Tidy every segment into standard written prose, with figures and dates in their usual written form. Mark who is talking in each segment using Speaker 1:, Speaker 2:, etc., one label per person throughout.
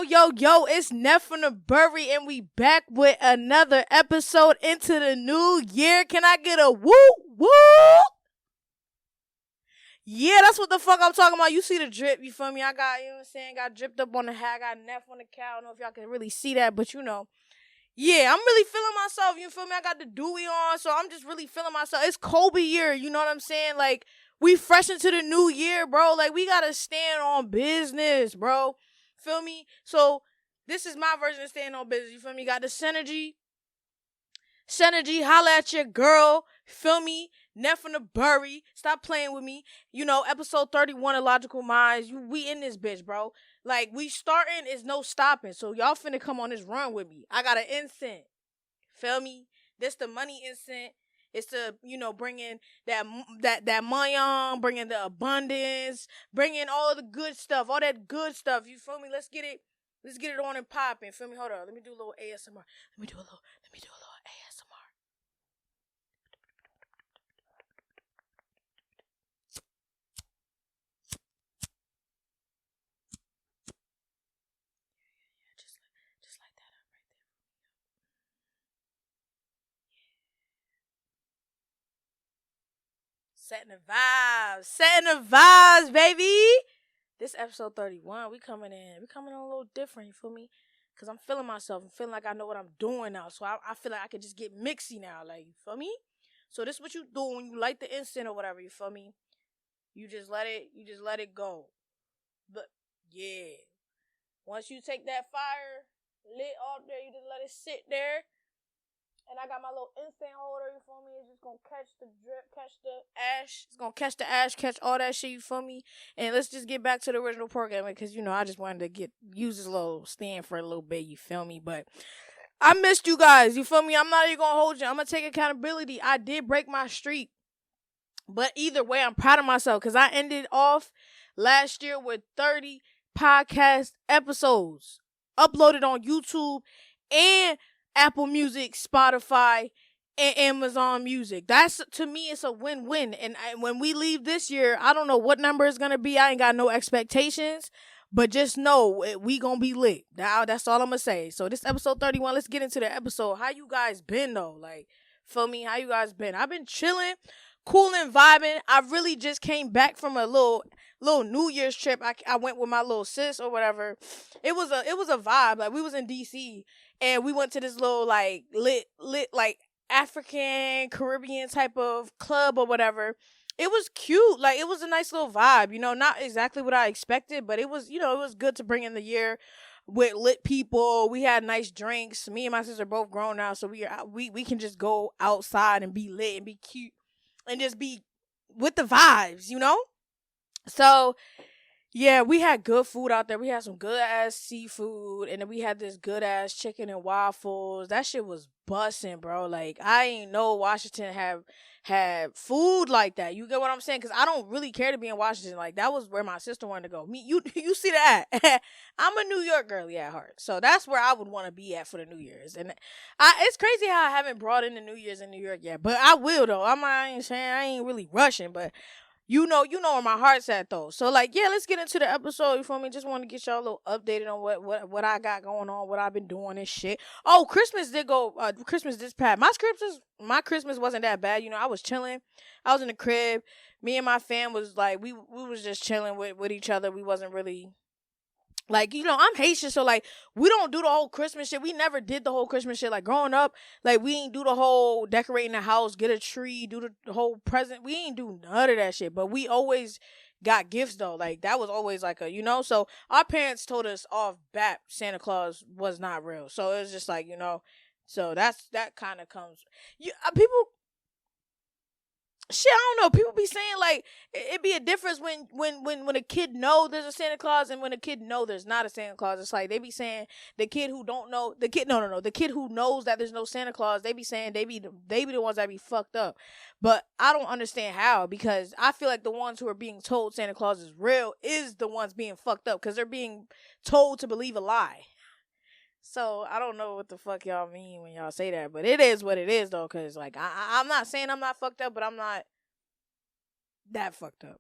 Speaker 1: Yo, it's Neff from the Bury, and we back with another episode into the new year. Can I get a woo woo? Yeah, that's what the fuck I'm talking about. You see the drip, you feel me? I got, you know what I'm saying, got dripped up on the hat, I got Neff on the cow. I don't know if y'all can really see that, but you know. Yeah, I'm really feeling myself, you feel me? I got the dewy on, so I'm just really feeling myself. It's Kobe year, you know what I'm saying? Like, we fresh into the new year, bro. Like, we gotta stand on business, bro. Feel me? So, this is my version of staying on business, you feel me? Got the Synergy, holla at your girl, feel me? Neff from the Bury, stop playing with me. You know, episode 31 of LogicalMindz, we in this bitch, bro. Like, we starting, is no stopping. So, y'all finna come on this run with me. I got an instant. Feel me? This the money instant. It's to, you know, bring in that money on, bring in the abundance, bring in all the good stuff, all that good stuff. You feel me? Let's get it on and popping. Feel me? Hold on. Let me do a little ASMR. Let me do a little ASMR. Just like that right there. Setting the vibes, baby. This episode 31, we coming in a little different, you feel me? Because I'm feeling myself. I'm feeling like I know what I'm doing now. So I feel like I can just get mixy now, like, you feel me? So this is what you do when you light the incense or whatever, you feel me? You just let it go. But, yeah. Once you take that fire lit off there, you just let it sit there. And I got my little incense holder, you feel me? It's just gonna catch the drip, catch the ash. It's gonna catch the ash, catch all that shit, you feel me? And let's just get back to the original programming, because, you know, I just wanted to use this little stand for a little bit, you feel me? But I missed you guys, you feel me? I'm not even gonna hold you. I'm gonna take accountability. I did break my streak. But either way, I'm proud of myself, because I ended off last year with 30 podcast episodes uploaded on YouTube and Apple Music, Spotify, and Amazon Music. That's, to me, it's a win-win. And when we leave this year, I don't know what number it's going to be. I ain't got no expectations. But just know, we going to be lit. That's all I'm going to say. So this episode 31, let's get into the episode. How you guys been, though? Like, feel me? How you guys been? I've been chilling, cooling, vibing. I really just came back from a little New Year's trip. I went with my little sis or whatever. It was a vibe. Like, we was in DC and we went to this little like lit like African Caribbean type of club or whatever. It was cute. Like, it was a nice little vibe, you know, not exactly what I expected, but it was, you know, it was good to bring in the year with lit people. We had nice drinks. Me and my sister are both grown now, so we can just go outside and be lit and be cute and just be with the vibes, you know? So, yeah, we had good food out there. We had some good ass seafood, and then we had this good ass chicken and waffles. That shit was bussin', bro. Like, I ain't know Washington had food like that. You get what I'm saying? Because I don't really care to be in Washington. Like, that was where my sister wanted to go. You see that? I'm a New York girly at heart, so that's where I would want to be at for the New Year's. And it's crazy how I haven't brought in the New Year's in New York yet, but I will though. I ain't saying I ain't really rushing, but. You know where my heart's at though. So like, yeah, let's get into the episode. You feel me? Just want to get y'all a little updated on what I got going on, what I've been doing and shit. Oh, Christmas did go. Christmas this past. My Christmas wasn't that bad. You know, I was chilling. I was in the crib. Me and my fam was like, we was just chilling with each other. We wasn't really. Like, you know, I'm Haitian, so, like, we don't do the whole Christmas shit. We never did the whole Christmas shit. Like, growing up, like, we ain't do the whole decorating the house, get a tree, do the whole present. We ain't do none of that shit. But we always got gifts, though. Like, that was always, like, you know? So, our parents told us off bat Santa Claus was not real. So, it was just, like, you know. So, that kind of comes. People... Shit, I don't know. People be saying like it be a difference when a kid know there's a Santa Claus and when a kid know there's not a Santa Claus. It's like they be saying the kid who don't know the kid the kid who knows that there's no Santa Claus. They be saying they be the ones that be fucked up. But I don't understand how, because I feel like the ones who are being told Santa Claus is real is the ones being fucked up because they're being told to believe a lie. So, I don't know what the fuck y'all mean when y'all say that, but it is what it is, though, because, like, I'm not saying I'm not fucked up, but I'm not that fucked up.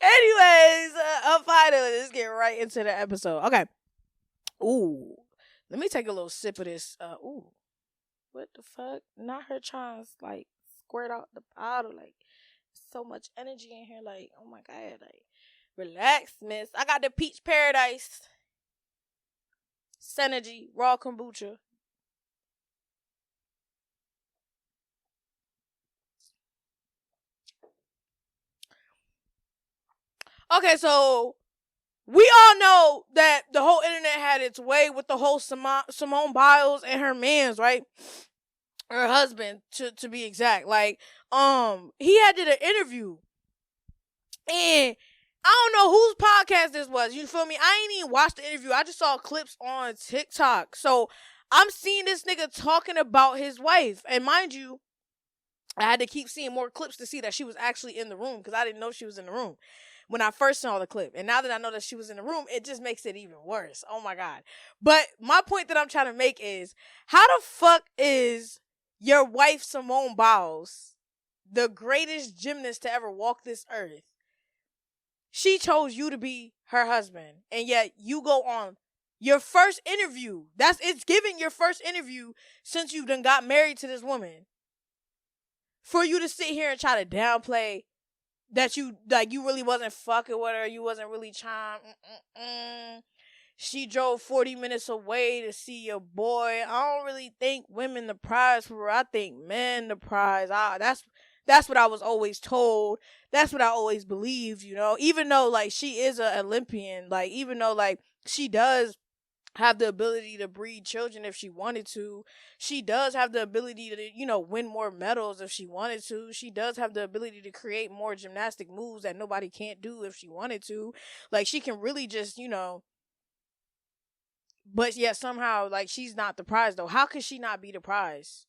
Speaker 1: Anyways, finally, let's get right into the episode. Okay. Ooh. Let me take a little sip of this. Ooh. What the fuck? Not her trying to, like, squirt out the bottle. Like, so much energy in here. Like, oh my God. Like, relax, miss. I got the Peach Paradise Synergy Raw Kombucha. Okay, so we all know that the whole internet had its way with the whole Simone Biles and her mans, right? Her husband, to be exact. Like, he had did an interview, and I don't know whose podcast this was. You feel me? I ain't even watched the interview. I just saw clips on TikTok. So I'm seeing this nigga talking about his wife, and mind you, I had to keep seeing more clips to see that she was actually in the room because I didn't know she was in the room when I first saw the clip. And now that I know that she was in the room, it just makes it even worse. Oh my God. But my point that I'm trying to make is, how the fuck is your wife, Simone Biles, the greatest gymnast to ever walk this earth? She chose you to be her husband. And yet you go on your first interview. It's giving your first interview since you done got married to this woman. For you to sit here and try to downplay that you really wasn't fucking with her, you wasn't really trying. She drove 40 minutes away to see your boy. I don't really think women the prize for her. I think men the prize. That's what I was always told. That's what I always believed, you know. Even though, like, she is an Olympian, like, even though, like, she does have the ability to breed children if she wanted to. She does have the ability to, you know, win more medals if she wanted to. She does have the ability to create more gymnastic moves that nobody can't do if she wanted to. Like, she can really just, you know, but yet somehow, like, she's not the prize, though. How could she not be the prize?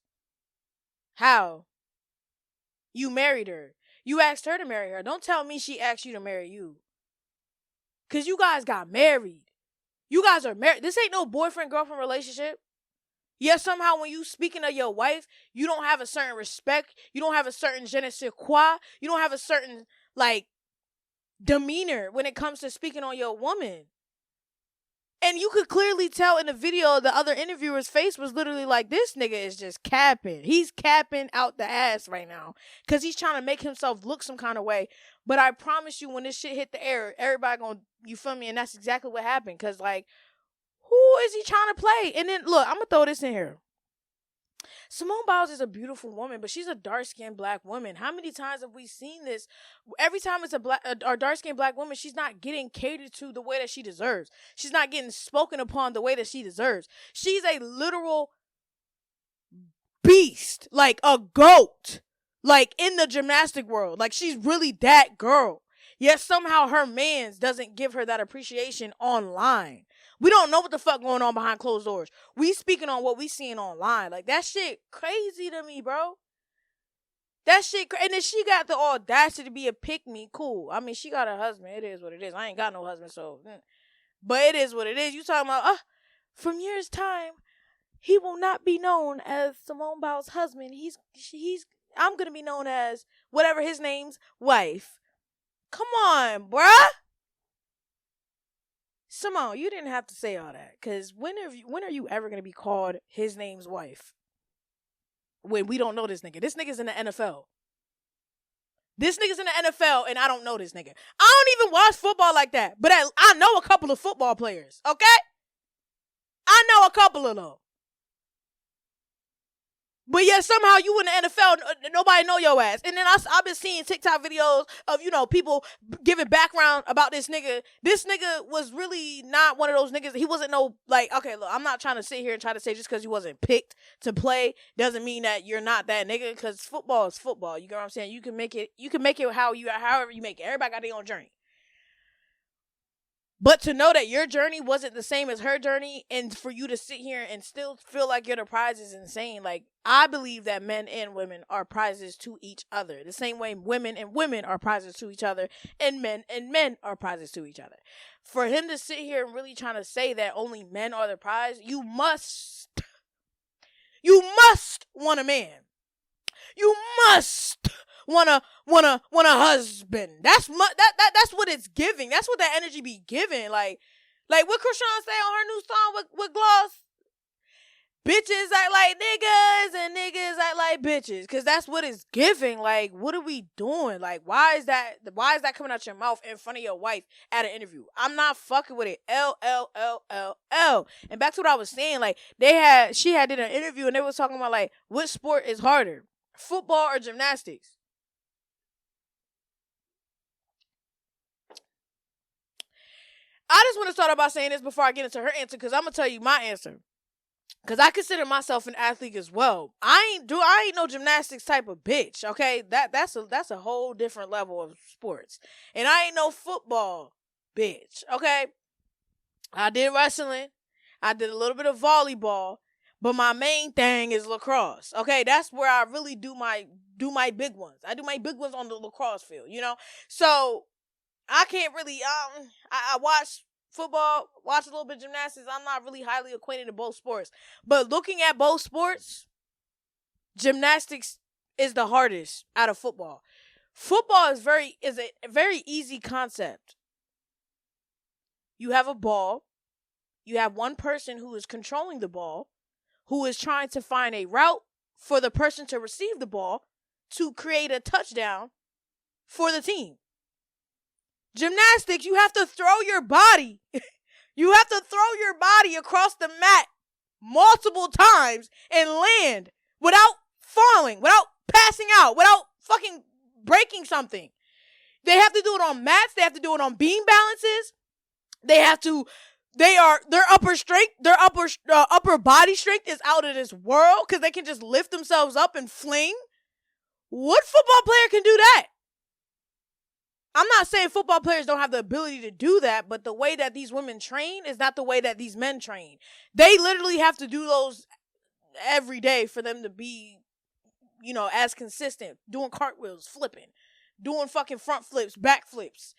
Speaker 1: How? You married her. You asked her to marry her. Don't tell me she asked you to marry you. Because you guys got married. You guys are married. This ain't no boyfriend-girlfriend relationship. Yet somehow when you speaking of your wife, you don't have a certain respect. You don't have a certain je ne sais quoi. You don't have a certain, like, demeanor when it comes to speaking on your woman. And you could clearly tell in the video, the other interviewer's face was literally like, this nigga is just capping. He's capping out the ass right now. Because he's trying to make himself look some kind of way. But I promise you, when this shit hit the air, everybody gonna, you feel me? And that's exactly what happened. Because, like, who is he trying to play? And then, look, I'm going to throw this in here. Simone Biles is a beautiful woman, but she's a dark-skinned black woman. How many times have we seen this? Every time it's a dark-skinned black woman, she's not getting catered to the way that she deserves. She's not getting spoken upon the way that she deserves. She's a literal beast, like a goat, like in the gymnastic world. Like, she's really that girl. Yet somehow her mans doesn't give her that appreciation online. We don't know what the fuck going on behind closed doors. We speaking on what we seeing online. Like, that shit crazy to me, bro. That shit and then she got the audacity to be a pick-me. Cool. I mean, she got a husband. It is what it is. I ain't got no husband, so. But it is what it is. You talking about, from years' time, he will not be known as Simone Biles' husband. I'm going to be known as whatever his name's wife. Come on, bruh. Simone, you didn't have to say all that. Because when are you ever going to be called his name's wife? When we don't know this nigga. This nigga's in the NFL. This nigga's in the NFL, and I don't know this nigga. I don't even watch football like that. But I know a couple of football players, okay? I know a couple of them. But yeah, somehow you in the NFL, nobody know your ass. And then I've been seeing TikTok videos of, you know, people giving background about this nigga. This nigga was really not one of those niggas. He wasn't no, like, okay, look, I'm not trying to sit here and try to say just because you wasn't picked to play doesn't mean that you're not that nigga, because football is football. You get what I'm saying? You can make it however you make it. Everybody got their own journey. But to know that your journey wasn't the same as her journey, and for you to sit here and still feel like you're the prize is insane. Like, I believe that men and women are prizes to each other. The same way women and women are prizes to each other, and men are prizes to each other. For him to sit here and really trying to say that only men are the prize, you must want a man. You must want a husband. That's that's what it's giving. That's what that energy be giving. Like what Krishan say on her new song with Gloss? Bitches act like niggas and niggas act like bitches. Cause that's what it's giving. Like, what are we doing? Like, why is that coming out your mouth in front of your wife at an interview? I'm not fucking with it. L. And back to what I was saying, like, she had did an interview and they was talking about like what sport is harder, football or gymnastics. I just want to start out by saying this before I get into her answer, because I'm gonna tell you my answer. Cause I consider myself an athlete as well. I ain't no gymnastics type of bitch. Okay, that's a whole different level of sports, and I ain't no football bitch. Okay, I did wrestling, I did a little bit of volleyball, but my main thing is lacrosse. Okay, that's where I really do my big ones. I do my big ones on the lacrosse field. So I can't really. I watch football, watch a little bit of gymnastics. I'm not really highly acquainted in both sports. But looking at both sports, gymnastics is the hardest out of football. Football is a very easy concept. You have a ball. You have one person who is controlling the ball, who is trying to find a route for the person to receive the ball to create a touchdown for the team. Gymnastics, you have to throw your body. You have to throw your body across the mat multiple times and land without falling, without passing out, without fucking breaking something. They have to do it on mats. They have to do it on beam balances. Their upper strength, their upper body strength is out of this world because they can just lift themselves up and fling. What football player can do that? I'm not saying football players don't have the ability to do that, but the way that these women train is not the way that these men train. They literally have to do those every day for them to be, as consistent. Doing cartwheels, flipping, doing fucking front flips, back flips.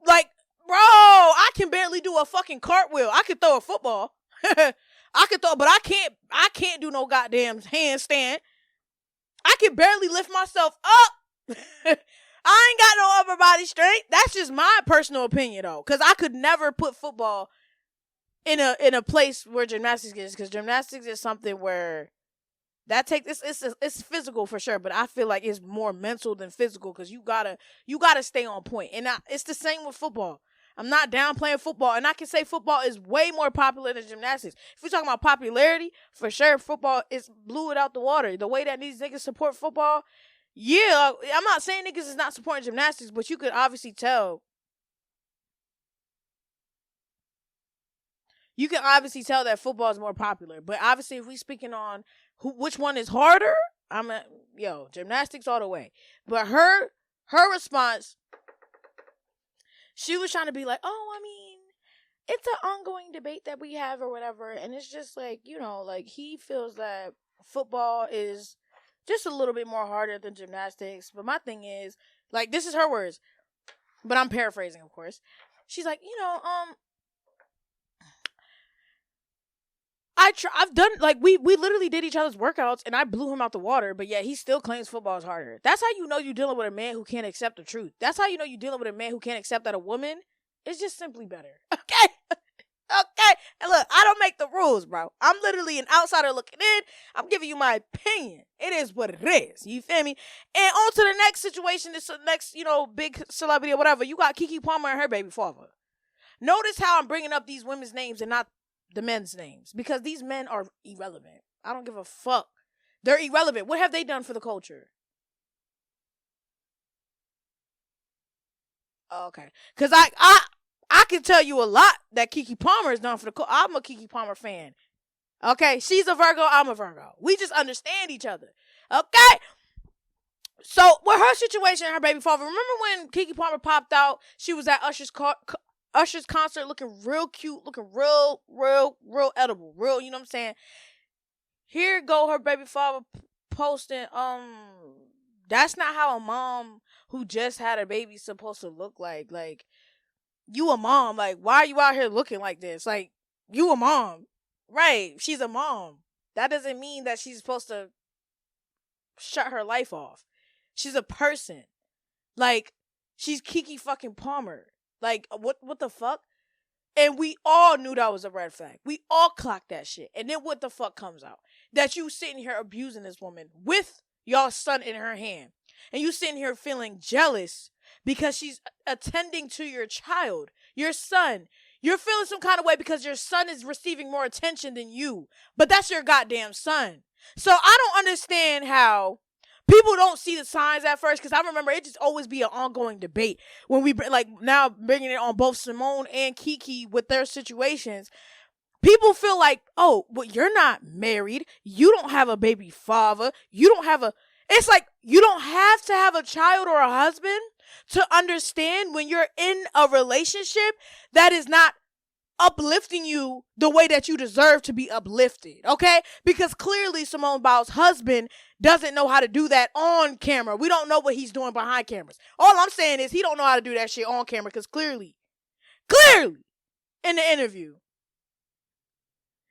Speaker 1: Like, bro, I can barely do a fucking cartwheel. I could throw a football. but I can't do no goddamn handstand. I can barely lift myself up. I ain't got no upper body strength. That's just my personal opinion, though, because I could never put football in a place where gymnastics is, because gymnastics is something where it's physical for sure, but I feel like it's more mental than physical, because you gotta stay on point, and it's the same with football. I'm not downplaying football, and I can say football is way more popular than gymnastics. If we're talking about popularity, for sure, football blew it out the water. The way that these niggas support football. Yeah, I'm not saying niggas is not supporting gymnastics, but you could obviously tell. You can obviously tell that football is more popular. But obviously, if we speaking on which one is harder, gymnastics all the way. But her response, she was trying to be like, oh, I mean, it's an ongoing debate that we have or whatever. And it's just like, like he feels that football is just a little bit more harder than gymnastics. But my thing is, like, this is her words, but I'm paraphrasing, of course. She's like, I've done, like, we literally did each other's workouts and I blew him out the water, but yet he still claims football is harder. That's how you know you're dealing with a man who can't accept the truth. That's how you know you're dealing with a man who can't accept that a woman is just simply better. Okay? Okay? And look, I don't make the rules, bro. I'm literally an outsider looking in. I'm giving you my opinion. It is what it is. You feel me? And on to the next situation. This next, big celebrity or whatever. You got Keke Palmer and her baby father. Notice how I'm bringing up these women's names and not the men's names, because these men are irrelevant. I don't give a fuck. They're irrelevant. What have they done for the culture? Okay. Because I can tell you a lot that Keke Palmer has done for the culture. I'm a Keke Palmer fan. Okay? She's a Virgo. I'm a Virgo. We just understand each other. Okay? So, with her situation and her baby father, remember when Keke Palmer popped out? She was at Usher's concert looking real cute, looking real edible. Real, you know what I'm saying? Here go her baby father posting, that's not how a mom who just had a baby supposed to look like. Like, you a mom. Like, why are you out here looking like this? Like, you a mom. Right. She's a mom. That doesn't mean that she's supposed to shut her life off. She's a person. Like, she's Keke fucking Palmer. Like, what the fuck? And we all knew that was a red flag. We all clocked that shit. And then what the fuck comes out? That you sitting here abusing this woman with your son in her hand. And you sitting here feeling jealous because she's attending to your child, your son. You're feeling some kind of way because your son is receiving more attention than you. But that's your goddamn son. So I don't understand how people don't see the signs at first, because I remember it just always be an ongoing debate when we, like, now bringing it on both Simone and Keke with their situations. People feel like, oh, well, you're not married. You don't have a baby father. You don't have a... It's like, you don't have to have a child or a husband to understand when you're in a relationship that is not uplifting you the way that you deserve to be uplifted, okay? Because clearly Simone Biles' husband doesn't know how to do that on camera. We don't know what he's doing behind cameras. All I'm saying is he don't know how to do that shit on camera, because clearly, in the interview,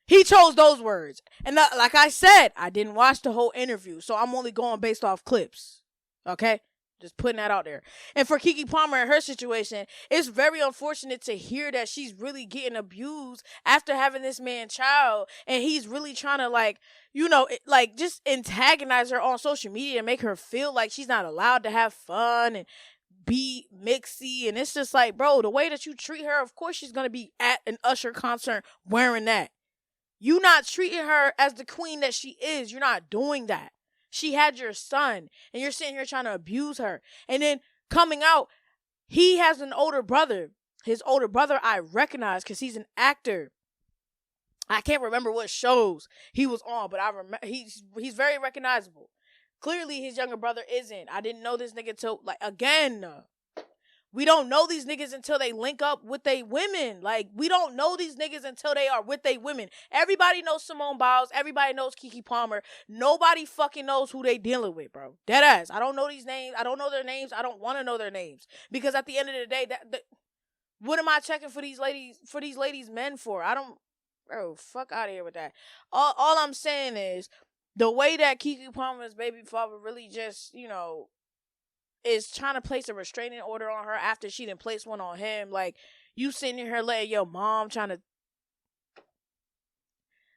Speaker 1: he chose those words. And like I said, I didn't watch the whole interview, so I'm only going based off clips, okay? Just putting that out there. And for Keke Palmer and her situation, it's very unfortunate to hear that she's really getting abused after having this man child. And he's really trying to, like, you know, like, just antagonize her on social media and make her feel like she's not allowed to have fun and be mixy. And it's just like, bro, the way that you treat her, of course she's going to be at an Usher concert wearing that. You not treating her as the queen that she is. You're not doing that. She had your son, and you're sitting here trying to abuse her. And then coming out, he has an older brother. His older brother I recognize because he's an actor. I can't remember what shows he was on, but I remember he's very recognizable. Clearly, his younger brother isn't. I didn't know this nigga till, like, again, we don't know these niggas until they link up with they women. Like, we don't know these niggas until they are with they women. Everybody knows Simone Biles. Everybody knows Keke Palmer. Nobody fucking knows who they dealing with, bro. Deadass. I don't know these names. I don't know their names. I don't want to know their names. Because at the end of the day, what am I checking for these ladies men for? I don't, bro, fuck out of here with that. All I'm saying is, the way that Keke Palmer's baby father really just, you know, is trying to place a restraining order on her after she didn't place one on him. Like, you sitting here letting your mom trying to...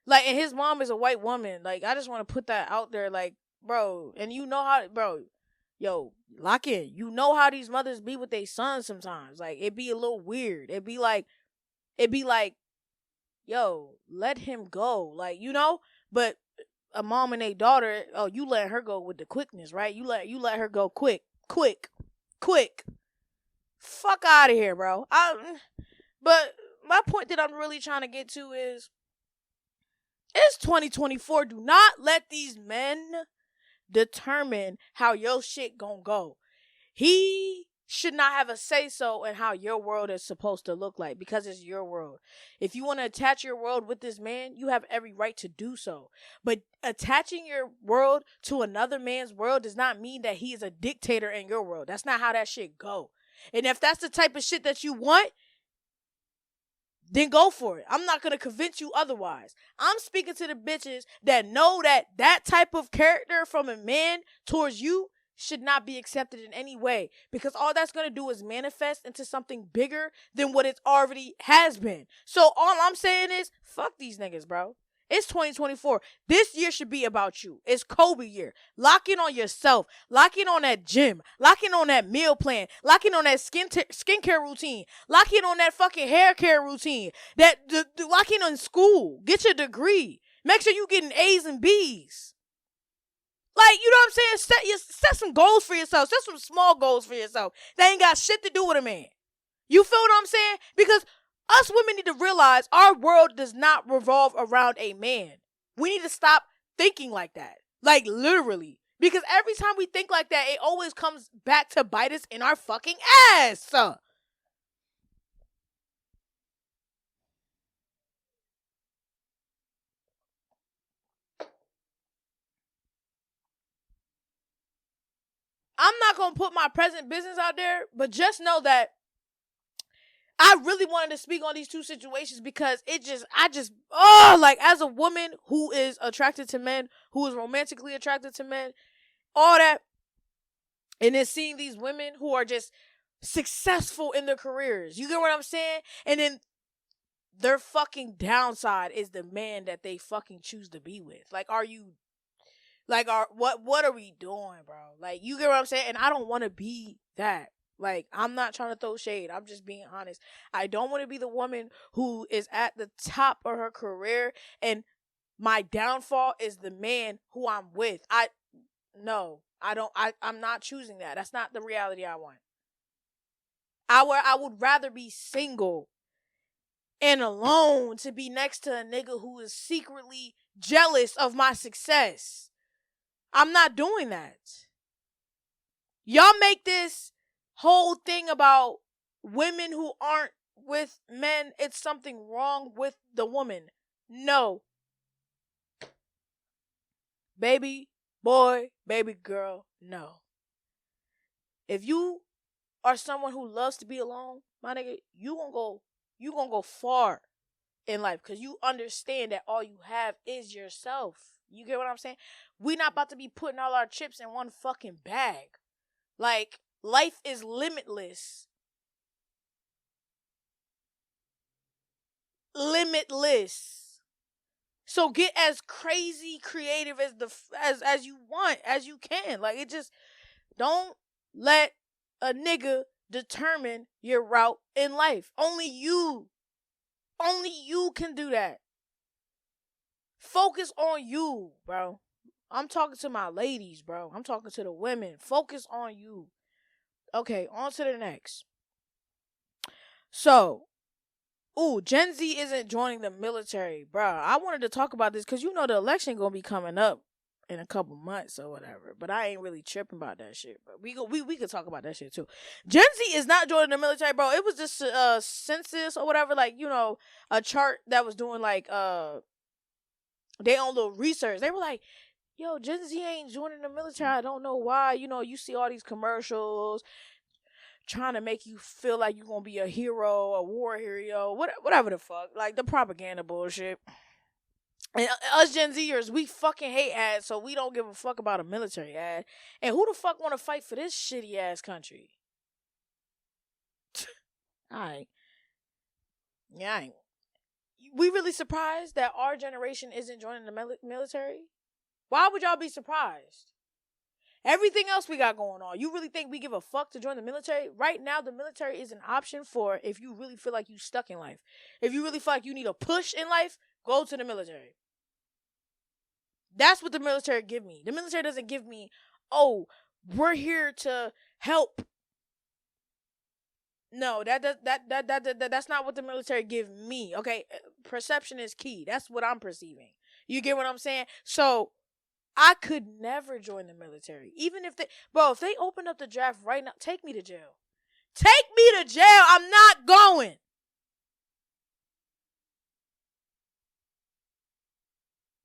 Speaker 1: Like, and his mom is a white woman. Like, I just want to put that out there. Like, bro, and you know how... Bro, yo, lock in. You know how these mothers be with their sons sometimes. Like, it be a little weird. It be like, yo, let him go. Like, you know? But a mom and a daughter, oh, you let her go with the quickness, right? You let her go quick. Fuck out of here, bro. But my point that I'm really trying to get to is, it's 2024. Do not let these men determine how your shit gonna go. He should not have a say-so in how your world is supposed to look like, because it's your world. If you want to attach your world with this man, you have every right to do so. But attaching your world to another man's world does not mean that he is a dictator in your world. That's not how that shit go. And if that's the type of shit that you want, then go for it. I'm not going to convince you otherwise. I'm speaking to the bitches that know that that type of character from a man towards you should not be accepted in any way, because all that's going to do is manifest into something bigger than what it already has been. So all I'm saying is, fuck these niggas, bro. It's 2024. This year should be about you. It's Kobe year. Lock in on yourself. Lock in on that gym. Lock in on that meal plan. Lock in on that skincare routine. Lock in on that fucking hair care routine. Lock in on school. Get your degree. Make sure you getting A's and B's. Like, you know what I'm saying? Set some goals for yourself. Set some small goals for yourself. That ain't got shit to do with a man. You feel what I'm saying? Because us women need to realize our world does not revolve around a man. We need to stop thinking like that. Like, literally. Because every time we think like that, it always comes back to bite us in our fucking ass. I'm not going to put my present business out there, but just know that I really wanted to speak on these two situations because like, as a woman who is attracted to men, who is romantically attracted to men, all that, And then seeing these women who are just successful in their careers. You get what I'm saying? And then their fucking downside is the man that they fucking choose to be with. Like, are you, like, what are we doing, bro? Like, you get what I'm saying? And I don't want to be that. Like, I'm not trying to throw shade. I'm just being honest. I don't want to be the woman who is at the top of her career and my downfall is the man who I'm with. I'm not choosing that. That's not the reality I want. I would rather be single and alone to be next to a nigga who is secretly jealous of my success. I'm not doing that. Y'all make this whole thing about women who aren't with men. It's something wrong with the woman. No. Baby boy, baby girl, no. If you are someone who loves to be alone, my nigga, you gonna go far in life because you understand that all you have is yourself. You get what I'm saying? We not about to be putting all our chips in one fucking bag. Like, life is limitless. Limitless. So get as crazy creative as you want, as you can. Like, it just, don't let a nigga determine your route in life. Only you can do that. Focus on you, bro. I'm talking to my ladies, bro. I'm talking to the women. Focus on you. Okay, on to the next. So, Gen Z isn't joining the military, bro. I wanted to talk about this because you know the election gonna be coming up in a couple months or whatever. But I ain't really tripping about that shit. But we could talk about that shit too. Gen Z is not joining the military, bro. It was just a census or whatever, like, you know, a chart that was doing like they own little research. They were like, yo, Gen Z ain't joining the military. I don't know why. You know, you see all these commercials trying to make you feel like you're gonna be a hero, a war hero, whatever the fuck. Like, the propaganda bullshit. And us Gen Zers, we fucking hate ads, so we don't give a fuck about a military ad. And who the fuck want to fight for this shitty ass country? Alright. Yeah, we really surprised that our generation isn't joining the military? Why would y'all be surprised? Everything else we got going on. You really think we give a fuck to join the military? Right now, the military is an option for if you really feel like you stuck in life. If you really feel like you need a push in life, go to the military. That's what the military give me. The military doesn't give me, oh, we're here to help. No, that's not what the military give me. Okay, perception is key. That's what I'm perceiving. You get what I'm saying? So I could never join the military. Even if if they open up the draft right now, take me to jail. Take me to jail. I'm not going.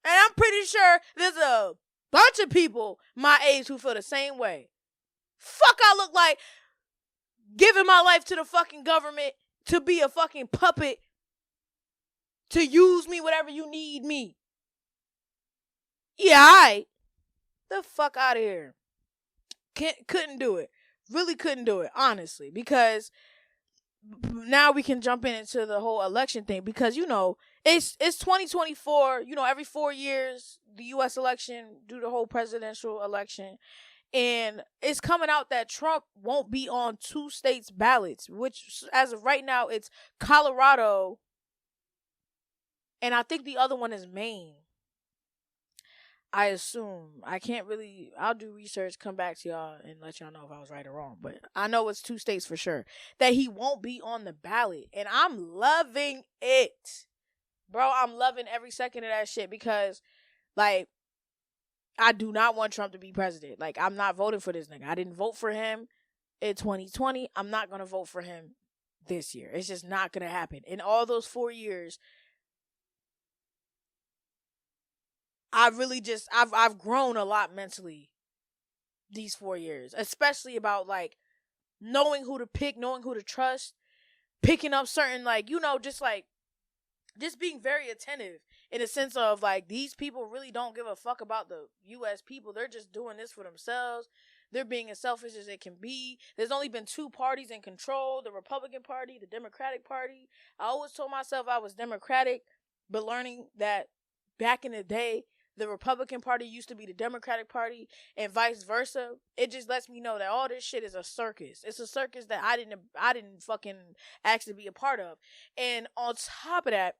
Speaker 1: And I'm pretty sure there's a bunch of people my age who feel the same way. Fuck, I look like giving my life to the fucking government to be a fucking puppet to use me whatever you need me. Yeah, alright. The fuck out of here. Couldn't do it. Really couldn't do it, honestly. Because now we can jump into the whole election thing. Because, you know, it's 2024. You know, every 4 years, the U.S. election, do the whole presidential election. And it's coming out that Trump won't be on 2 states' ballots, which, as of right now, it's Colorado, and I think the other one is Maine. I assume. I can't really, I'll do research, come back to y'all, and let y'all know if I was right or wrong. But I know it's 2 states for sure that he won't be on the ballot. And I'm loving it. Bro, I'm loving every second of that shit because, like, I do not want Trump to be president. Like, I'm not voting for this nigga. I didn't vote for him in 2020. I'm not going to vote for him this year. It's just not going to happen. In all those 4 years, I've grown a lot mentally these 4 years. Especially about, like, knowing who to pick, knowing who to trust, picking up certain, like, you know, just being very attentive in a sense of, like, these people really don't give a fuck about the U.S. people. They're just doing this for themselves. They're being as selfish as it can be. There's only been 2 parties in control, the Republican Party, the Democratic Party. I always told myself I was Democratic, but learning that back in the day, the Republican Party used to be the Democratic Party and vice versa. It just lets me know that all this shit is a circus. It's a circus that I didn't fucking actually be a part of. And on top of that,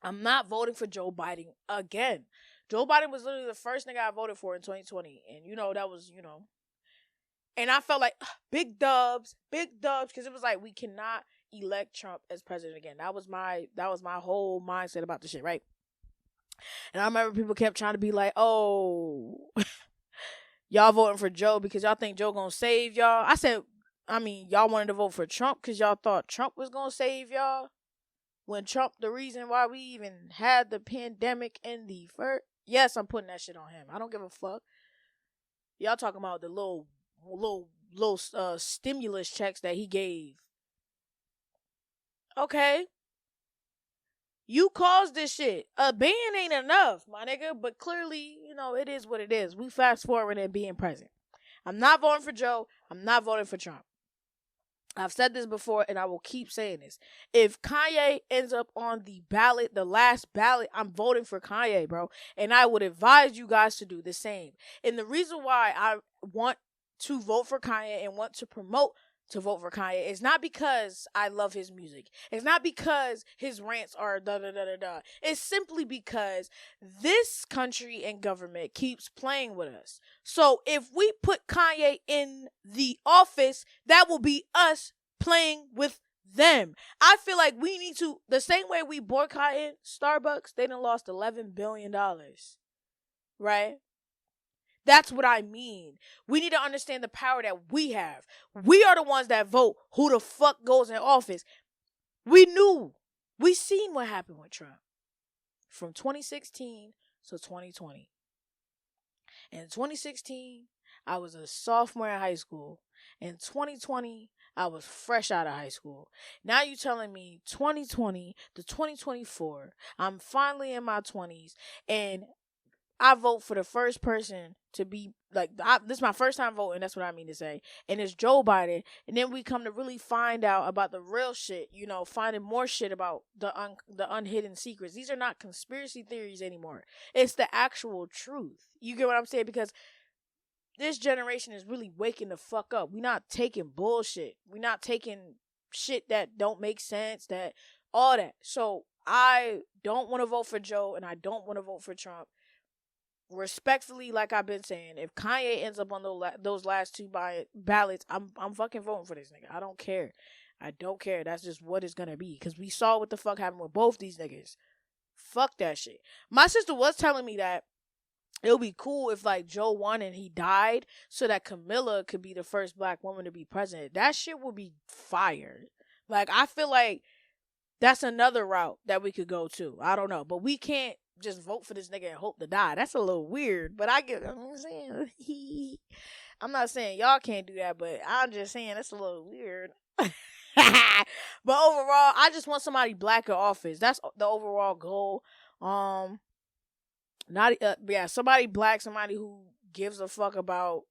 Speaker 1: I'm not voting for Joe Biden again. Joe Biden was literally the first nigga I voted for in 2020. And, that was, And I felt like, big dubs, because it was like, we cannot elect Trump as president again. That was my whole mindset about the shit, right? And I remember people kept trying to be like, oh, y'all voting for Joe because y'all think Joe gonna save y'all. I said, y'all wanted to vote for Trump because y'all thought Trump was gonna save y'all? When Trump, the reason why we even had the pandemic in the first. Yes, I'm putting that shit on him. I don't give a fuck. Y'all talking about the little stimulus checks that he gave. Okay. You caused this shit. A ban ain't enough, my nigga. But clearly, it is what it is. We fast forward and being present. I'm not voting for Joe. I'm not voting for Trump. I've said this before, and I will keep saying this. If Kanye ends up on the ballot, the last ballot, I'm voting for Kanye, bro. And I would advise you guys to do the same. And the reason why I want to vote for Kanye and want to promote to vote for Kanye is not because I love his music. It's not because his rants are da-da-da-da-da. It's simply because this country and government keeps playing with us. So if we put Kanye in the office, that will be us playing with them. I feel like we need to, the same way we boycotted Starbucks, they done lost $11 billion. Right? That's what I mean. We need to understand the power that we have. We are the ones that vote who the fuck goes in office. We seen what happened with Trump from 2016 to 2020. In 2016, I was a sophomore in high school. In 2020, I was fresh out of high school. Now you telling me 2020 to 2024, I'm finally in my 20s, and I vote for the first person to be, like, this is my first time voting, that's what I mean to say, and it's Joe Biden, and then we come to really find out about the real shit, finding more shit about the unhidden secrets. These are not conspiracy theories anymore. It's the actual truth. You get what I'm saying? Because this generation is really waking the fuck up. We're not taking bullshit. We're not taking shit that don't make sense, that all that. So I don't want to vote for Joe, and I don't want to vote for Trump. Respectfully, like I've been saying, if Kanye ends up on those last 2 ballots, I'm fucking voting for this nigga. I don't care. That's just what it's gonna be. Because we saw what the fuck happened with both these niggas. Fuck that shit. My sister was telling me that it would be cool if, like, Joe won and he died so that Camilla could be the first black woman to be president. That shit would be fire. Like, I feel like that's another route that we could go to. I don't know. But we can't just vote for this nigga and hope to die. That's a little weird. But I'm saying. I'm not saying y'all can't do that, but I'm just saying that's a little weird. But overall, I just want somebody black in office. That's the overall goal. Somebody black, somebody who gives a fuck about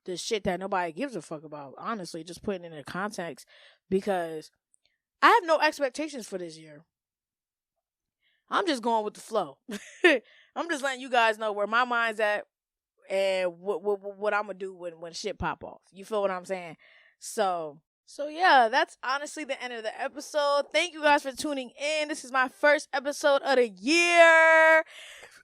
Speaker 1: the shit that nobody gives a fuck about. Honestly, just putting it in context, because I have no expectations for this year. I'm just going with the flow. I'm just letting you guys know where my mind's at and what I'm going to do when shit pop off. You feel what I'm saying? So yeah, that's honestly the end of the episode. Thank you guys for tuning in. This is my first episode of the year.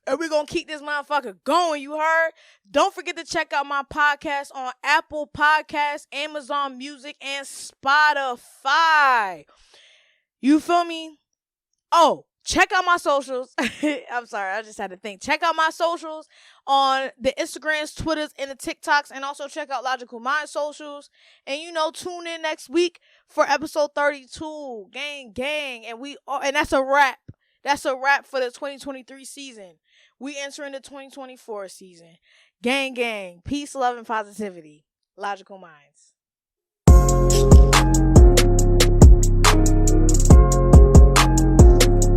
Speaker 1: And we're going to keep this motherfucker going, you heard? Don't forget to check out my podcast on Apple Podcasts, Amazon Music, and Spotify. You feel me? Oh, check out my socials. I'm sorry, I just had to think. Check out my socials on the Instagrams, Twitters, and the TikToks. And also check out LogicalMindz socials. And, tune in next week for episode 32. Gang. And that's a wrap. That's a wrap for the 2023 season. We enter into 2024 season. Gang. Peace, love, and positivity. LogicalMindz.